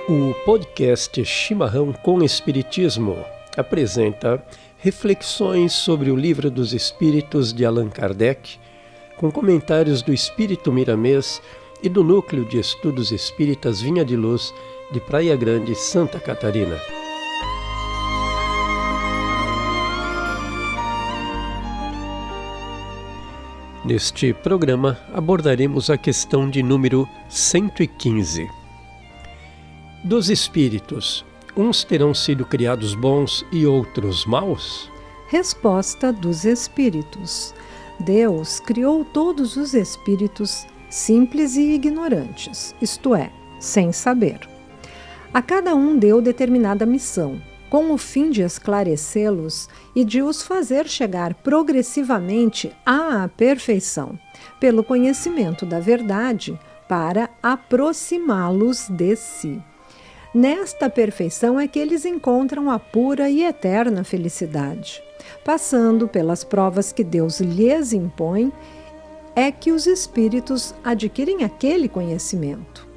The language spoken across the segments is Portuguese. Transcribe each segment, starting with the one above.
O podcast Chimarrão com Espiritismo apresenta reflexões sobre o Livro dos Espíritos de Allan Kardec, com comentários do Espírito Miramês e do Núcleo de Estudos Espíritas Vinha de Luz, de Praia Grande, Santa Catarina. Neste programa abordaremos a questão de número 115. Dos espíritos, uns terão sido criados bons e outros maus? Resposta dos espíritos. Deus criou todos os espíritos simples e ignorantes, isto é, sem saber. A cada um deu determinada missão, com o fim de esclarecê-los e de os fazer chegar progressivamente à perfeição, pelo conhecimento da verdade, para aproximá-los de si. Nesta perfeição é que eles encontram a pura e eterna felicidade. Passando pelas provas que Deus lhes impõe, é que os espíritos adquirem aquele conhecimento.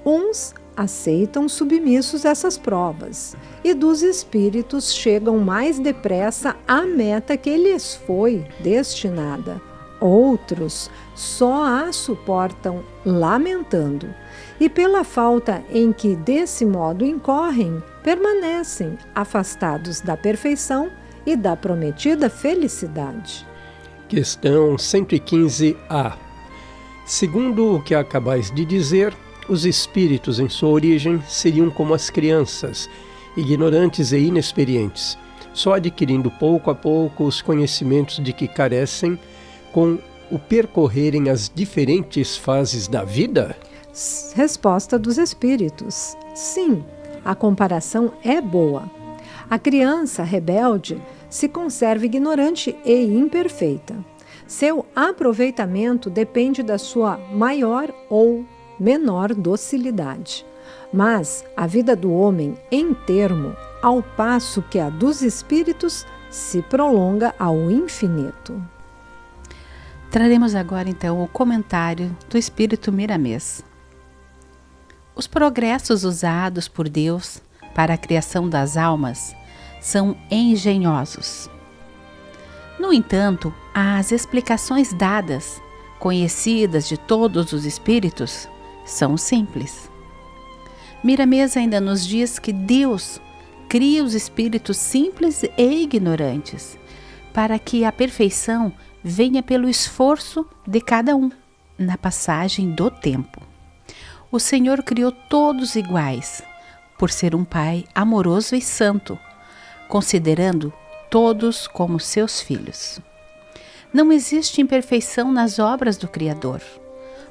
Uns aceitam submissos essas provas, e dos espíritos chegam mais depressa à meta que lhes foi destinada. Outros só a suportam lamentando, e pela falta em que desse modo incorrem, permanecem afastados da perfeição e da prometida felicidade. Questão 115A. Segundo o que acabais de dizer, os espíritos em sua origem seriam como as crianças, ignorantes e inexperientes, só adquirindo pouco a pouco os conhecimentos de que carecem com o percorrerem as diferentes fases da vida? Resposta dos espíritos. Sim, a comparação é boa. A criança rebelde se conserva ignorante e imperfeita. Seu aproveitamento depende da sua maior ou menor docilidade. Mas a vida do homem em termo, ao passo que a dos espíritos se prolonga ao infinito. Traremos agora então o comentário do Espírito Miramês. Os progressos usados por Deus para a criação das almas são engenhosos. No entanto, as explicações dadas, conhecidas de todos os espíritos, são simples. Miramês ainda nos diz que Deus cria os espíritos simples e ignorantes, para que a perfeição venha pelo esforço de cada um, na passagem do tempo. O Senhor criou todos iguais, por ser um Pai amoroso e santo, considerando todos como seus filhos. Não existe imperfeição nas obras do Criador,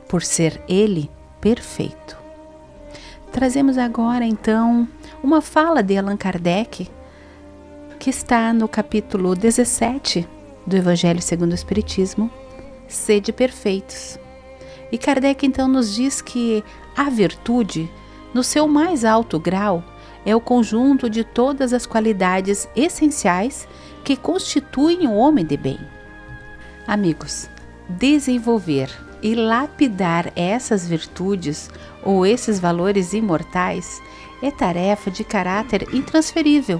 por ser Ele perfeito. Trazemos agora, então, uma fala de Allan Kardec, que está no capítulo 17 do Evangelho segundo o Espiritismo, Sede perfeitos. E Kardec, então, nos diz que a virtude, no seu mais alto grau, é o conjunto de todas as qualidades essenciais que constituem o homem de bem. Amigos, desenvolver e lapidar essas virtudes ou esses valores imortais é tarefa de caráter intransferível,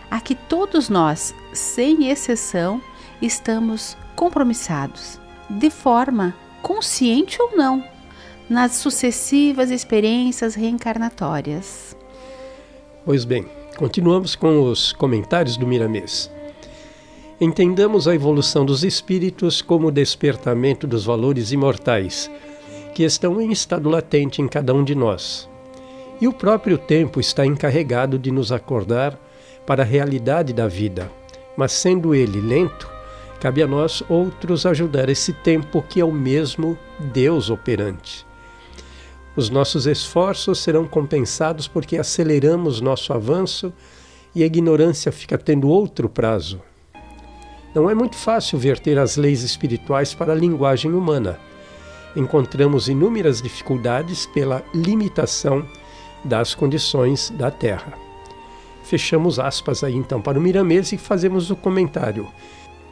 a que todos nós, sem exceção, estamos compromissados, de forma consciente ou não, nas sucessivas experiências reencarnatórias. Pois bem, continuamos com os comentários do Miramês. Entendamos a evolução dos espíritos como o despertamento dos valores imortais, que estão em estado latente em cada um de nós. E o próprio tempo está encarregado de nos acordar para a realidade da vida, mas sendo ele lento, cabe a nós outros ajudar esse tempo que é o mesmo Deus operante. Os nossos esforços serão compensados porque aceleramos nosso avanço e a ignorância fica tendo outro prazo. Não é muito fácil verter as leis espirituais para a linguagem humana. Encontramos inúmeras dificuldades pela limitação das condições da Terra. Fechamos aspas aí então para o Miramês e fazemos o comentário.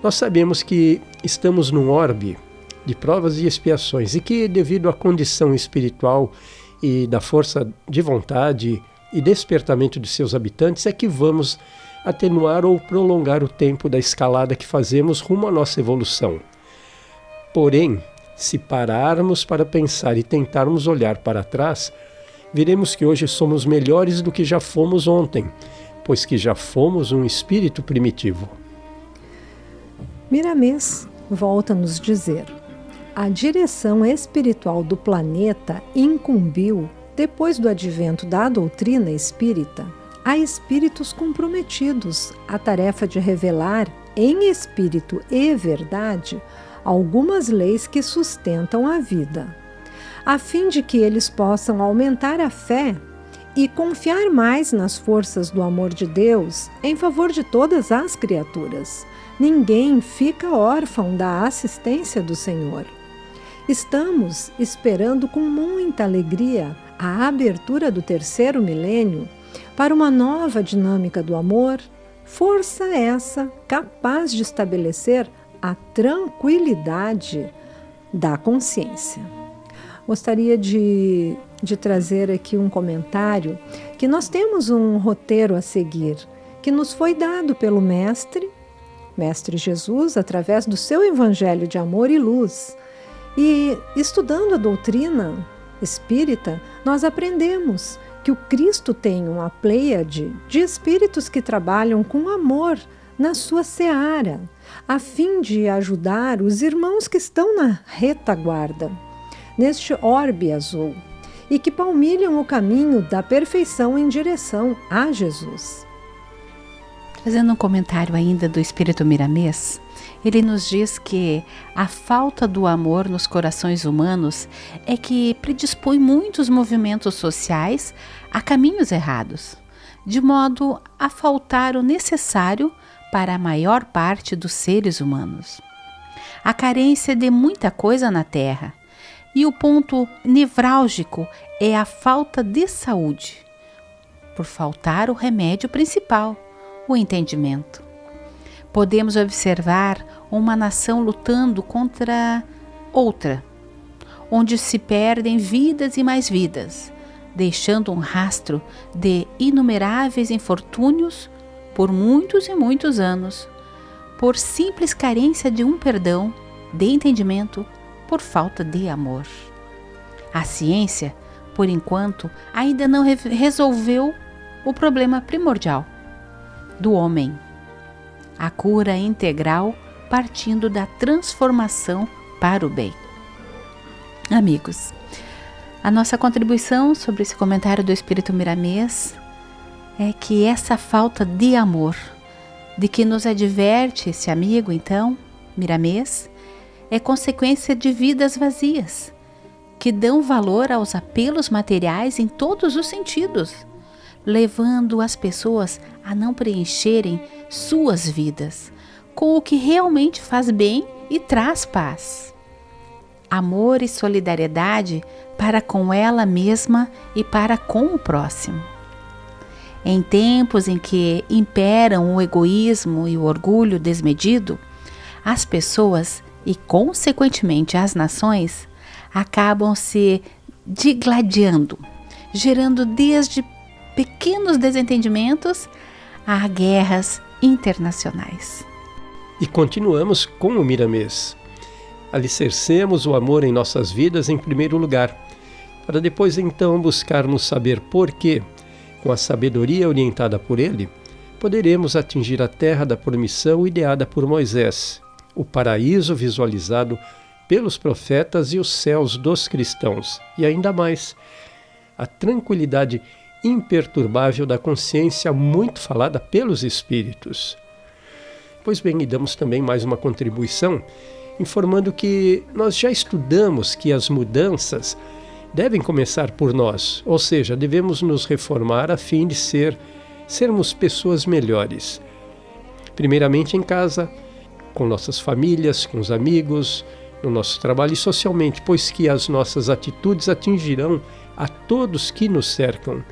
Nós sabemos que estamos num orbe de provas e expiações e que, devido à condição espiritual e da força de vontade e despertamento de seus habitantes é que vamos atenuar ou prolongar o tempo da escalada que fazemos rumo à nossa evolução. Porém, se pararmos para pensar e tentarmos olhar para trás, veremos que hoje somos melhores do que já fomos ontem, pois que já fomos um espírito primitivo. Miramês volta a nos dizer: a direção espiritual do planeta incumbiu, depois do advento da doutrina espírita, a espíritos comprometidos à tarefa de revelar, em espírito e verdade, algumas leis que sustentam a vida, a fim de que eles possam aumentar a fé e confiar mais nas forças do amor de Deus em favor de todas as criaturas. Ninguém fica órfão da assistência do Senhor. Estamos esperando com muita alegria a abertura do 3º milênio para uma nova dinâmica do amor, força essa capaz de estabelecer a tranquilidade da consciência. Gostaria de trazer aqui um comentário que nós temos um roteiro a seguir, que nos foi dado pelo Mestre Jesus, através do seu Evangelho de amor e luz. E estudando a doutrina espírita, nós aprendemos que o Cristo tem uma pleiade de espíritos que trabalham com amor na sua seara, a fim de ajudar os irmãos que estão na retaguarda, neste orbe azul, e que palmilham o caminho da perfeição em direção a Jesus. Fazendo um comentário ainda do Espírito Miramês, ele nos diz que a falta do amor nos corações humanos é que predispõe muitos movimentos sociais a caminhos errados, de modo a faltar o necessário para a maior parte dos seres humanos. A carência de muita coisa na Terra, e o ponto nevrálgico é a falta de saúde, por faltar o remédio principal, o entendimento. Podemos observar uma nação lutando contra outra, onde se perdem vidas e mais vidas, deixando um rastro de inumeráveis infortúnios por muitos e muitos anos, por simples carência de um perdão, de entendimento, por falta de amor. A ciência, por enquanto, ainda não resolveu o problema primordial do homem, a cura integral partindo da transformação para o bem. Amigos, a nossa contribuição sobre esse comentário do Espírito Miramês é que essa falta de amor, de que nos adverte esse amigo, então, Miramês, é consequência de vidas vazias, que dão valor aos apelos materiais em todos os sentidos, levando as pessoas a não preencherem suas vidas com o que realmente faz bem e traz paz. Amor e solidariedade para com ela mesma e para com o próximo. Em tempos em que imperam o egoísmo e o orgulho desmedido, as pessoas e, consequentemente, as nações acabam se digladiando, gerando desde pequenos desentendimentos a guerras internacionais. E continuamos com o Miramês. Alicercemos o amor em nossas vidas em primeiro lugar, para depois então buscarmos saber por que, com a sabedoria orientada por ele, poderemos atingir a terra da promissão ideada por Moisés, o paraíso visualizado pelos profetas e os céus dos cristãos, e ainda mais, a tranquilidade imperturbável da consciência muito falada pelos espíritos. Pois bem, e damos também mais uma contribuição, informando que nós já estudamos que as mudanças devem começar por nós, ou seja, devemos nos reformar a fim de sermos pessoas melhores. Primeiramente em casa, com nossas famílias, com os amigos, no nosso trabalho e socialmente, pois que as nossas atitudes atingirão a todos que nos cercam.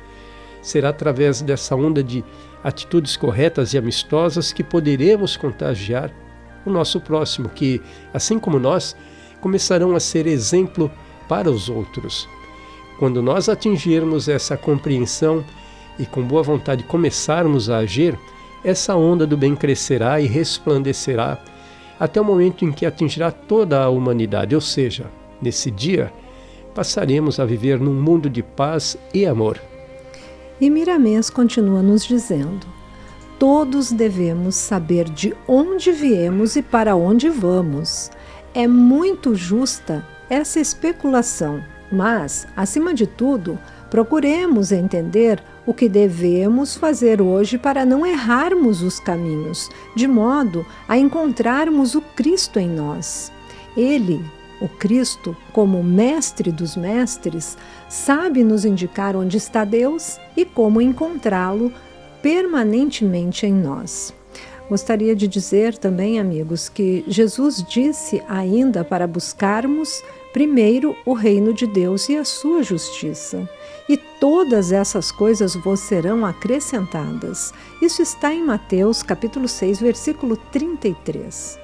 Será através dessa onda de atitudes corretas e amistosas que poderemos contagiar o nosso próximo, que, assim como nós, começarão a ser exemplo para os outros. Quando nós atingirmos essa compreensão e com boa vontade começarmos a agir, essa onda do bem crescerá e resplandecerá até o momento em que atingirá toda a humanidade, ou seja, nesse dia passaremos a viver num mundo de paz e amor. E Miramês continua nos dizendo: todos devemos saber de onde viemos e para onde vamos. É muito justa essa especulação, mas, acima de tudo, procuremos entender o que devemos fazer hoje para não errarmos os caminhos, de modo a encontrarmos o Cristo em nós. Ele, o Cristo, como mestre dos mestres, sabe nos indicar onde está Deus e como encontrá-lo permanentemente em nós. Gostaria de dizer também, amigos, que Jesus disse ainda para buscarmos primeiro o reino de Deus e a sua justiça. E todas essas coisas vos serão acrescentadas. Isso está em Mateus, capítulo 6, versículo 33.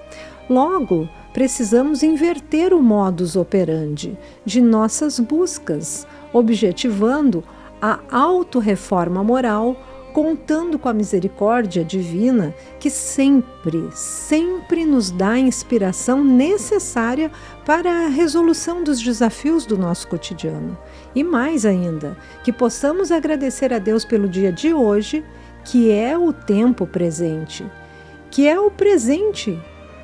Logo, precisamos inverter o modus operandi de nossas buscas, objetivando a autorreforma moral, contando com a misericórdia divina que sempre nos dá a inspiração necessária para a resolução dos desafios do nosso cotidiano. E mais ainda, que possamos agradecer a Deus pelo dia de hoje, que é o tempo presente, que é o presente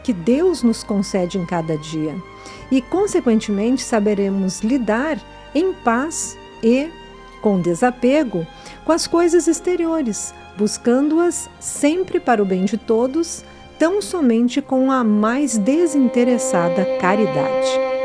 que Deus nos concede em cada dia. E, consequentemente, saberemos lidar em paz e com desapego com as coisas exteriores, buscando-as sempre para o bem de todos, tão somente com a mais desinteressada caridade.